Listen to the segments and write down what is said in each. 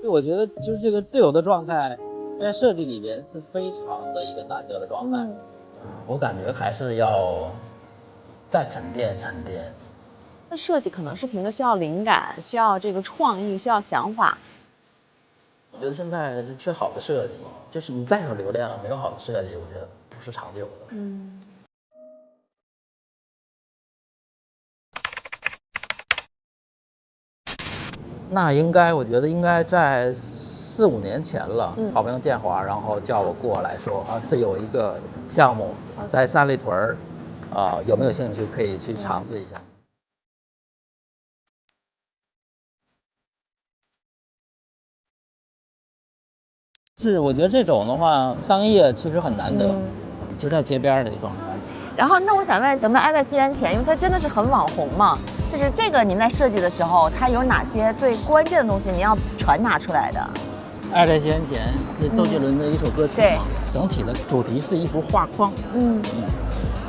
我觉得就是这个自由的状态，在设计里边是非常的一个难得的状态。我感觉还是要再沉淀沉淀。那设计可能是凭着需要灵感，需要这个创意，需要想法。我觉得现在是缺好的设计，就是你再有流量，没有好的设计，我觉得不是长久的。那应该，我觉得应该在4、5年前了。好朋友建华，然后叫我过来说啊，这有一个项目在三里屯儿，有没有兴趣可以去尝试一下？是，我觉得这种的话，商业其实很难得，就在街边的地方。然后，那我想问，有没有爱在西元前？因为它真的是很网红嘛。就是这个，您在设计的时候，它有哪些最关键的东西您要传达出来的？爱在西元前是周杰伦的一首歌曲嘛，整体的主题是一幅画框。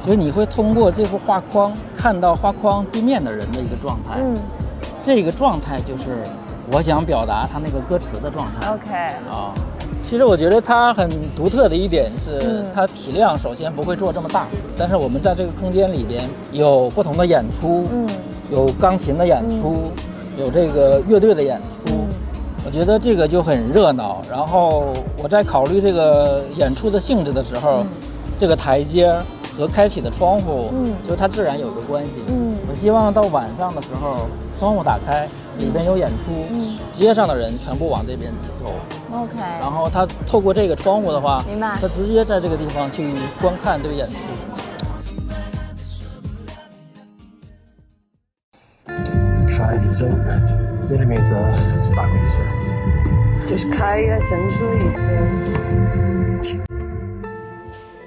所以你会通过这幅画框看到画框对面的人的一个状态。这个状态就是我想表达他那个歌词的状态。其实我觉得它很独特的一点是，它体量首先不会做这么大，但是我们在这个空间里边有不同的演出，有钢琴的演出，有这个乐队的演出，我觉得这个就很热闹。然后我在考虑这个演出的性质的时候，这个台阶和开启的窗户，就它自然有一个关系。我希望到晚上的时候，窗户打开，里边有演出，街上的人全部往这边走。然后他透过这个窗户的话，明白，他直接在这个地方去观看这个演出。开一针，你的名字是咋个意思？就是开一个珍珠的意思。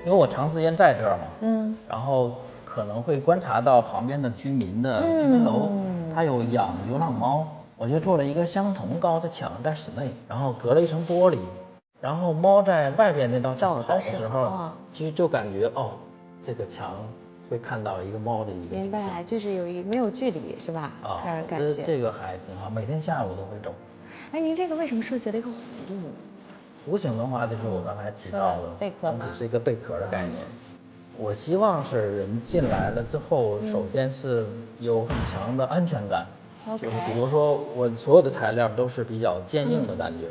因为我长时间在这儿嘛，然后可能会观察到旁边的居民楼，他有养流浪猫。我就做了一个相同高的墙在室内，然后隔了一层玻璃，然后猫在外边那道墙跑的时候，其实就感觉这个墙会看到一个猫的一个景象。明白，就是没有距离是吧？感觉这个还挺好，每天下午都会走。哎，您这个为什么设计了一个弧形的话，就是我刚才提到的，贝壳整体是一个贝壳的概念。我希望是人进来了之后，首先是有很强的安全感。就是比如说我所有的材料都是比较坚硬的感觉，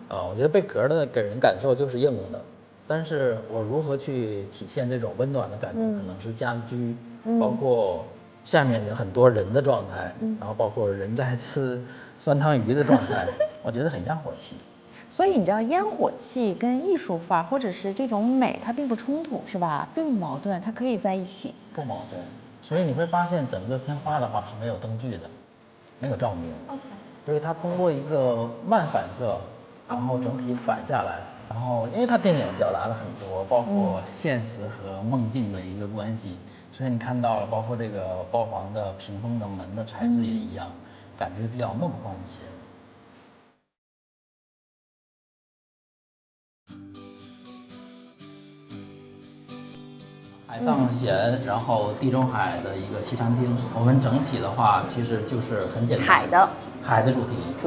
我觉得贝壳的给人感受就是硬的，但是我如何去体现这种温暖的感觉，可能是家居，包括下面有很多人的状态，然后包括人在吃酸汤鱼的状态，我觉得很烟火气。所以你知道烟火气跟艺术范儿或者是这种美，它并不冲突，是吧？并不矛盾，它可以在一起。不矛盾。所以你会发现整个片花的话是没有灯具的。没有照明，所以它通过一个慢反射，然后整体反下来，然后因为它电影表达了很多，包括现实和梦境的一个关系，所以你看到了，包括这个包房的屏风的门的材质也一样，感觉比较梦幻一些。海上咸，然后地中海的一个西餐厅。我们整体的话，其实就是很简单，海的主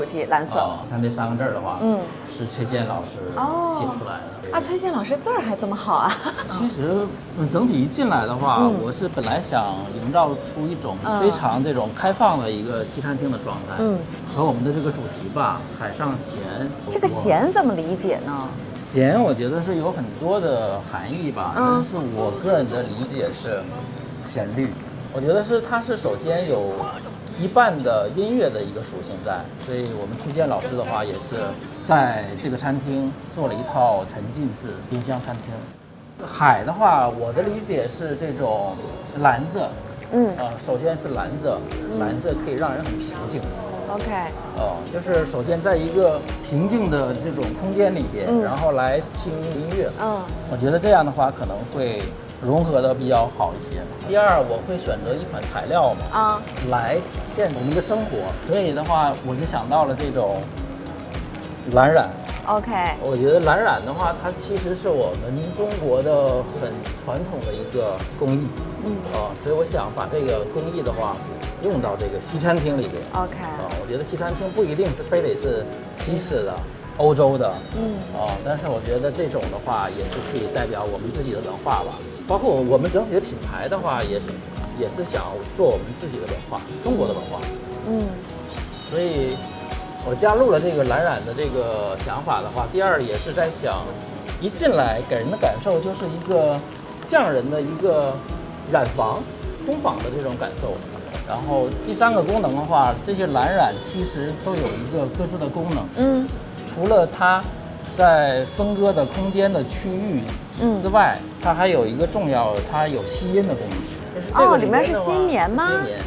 题蓝色。看这3个字的话，是崔健老师写出来的。崔健老师字儿还这么好啊！其实，整体一进来的话，我是本来想营造出一种非常这种开放的一个西餐厅的状态，和我们的这个主题吧，海上咸。这个咸怎么理解呢？咸，我觉得是有很多的含义吧，但是我个人的理解是咸绿。我觉得它是首先有一半的音乐的一个属性在，所以我们崔健老师的话也是在这个餐厅做了一套沉浸式冰箱餐厅。海的话，我的理解是这种蓝色，首先是蓝色，蓝色可以让人很平静。就是首先在一个平静的这种空间里边，然后来听音乐，我觉得这样的话可能会融合的比较好一些。第二，我会选择一款材料嘛，来体现我们的生活，所以的话，我就想到了这种蓝染。我觉得蓝染的话，它其实是我们中国的很传统的一个工艺，所以我想把这个工艺的话用到这个西餐厅里边。OK，我觉得西餐厅不一定是非得是西式的、欧洲的，但是我觉得这种的话也是可以代表我们自己的文化吧。包括我们整体的品牌的话，也是想做我们自己的文化，中国的文化。所以我加入了这个蓝染的这个想法的话，第二也是在想，一进来给人的感受就是一个匠人的一个染坊、工坊的这种感受。然后第三个功能的话，这些蓝染其实都有一个各自的功能。除了它在分割的空间的区域之外，它还有一个重要，它有吸音的功能。里面是吸棉吗？吸棉。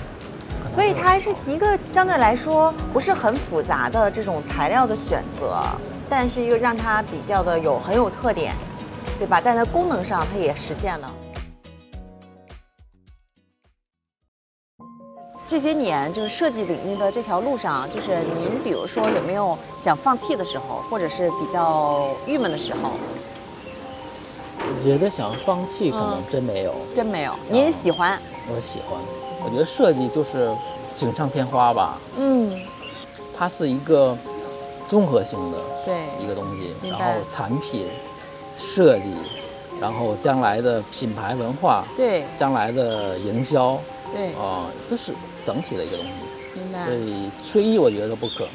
所以它还是一个相对来说不是很复杂的这种材料的选择，但是一个让它比较的很有特点，对吧？但在功能上它也实现了。这些年就是设计领域的这条路上，就是您比如说有没有想放弃的时候，或者是比较郁闷的时候？我觉得想放弃可能真没有，真没有。您喜欢？我喜欢。我觉得设计就是锦上添花吧。它是一个综合性的一个东西，然后产品设计，然后将来的品牌文化，将来的营销，这是整体的一个东西。明白。所以缺一我觉得不可。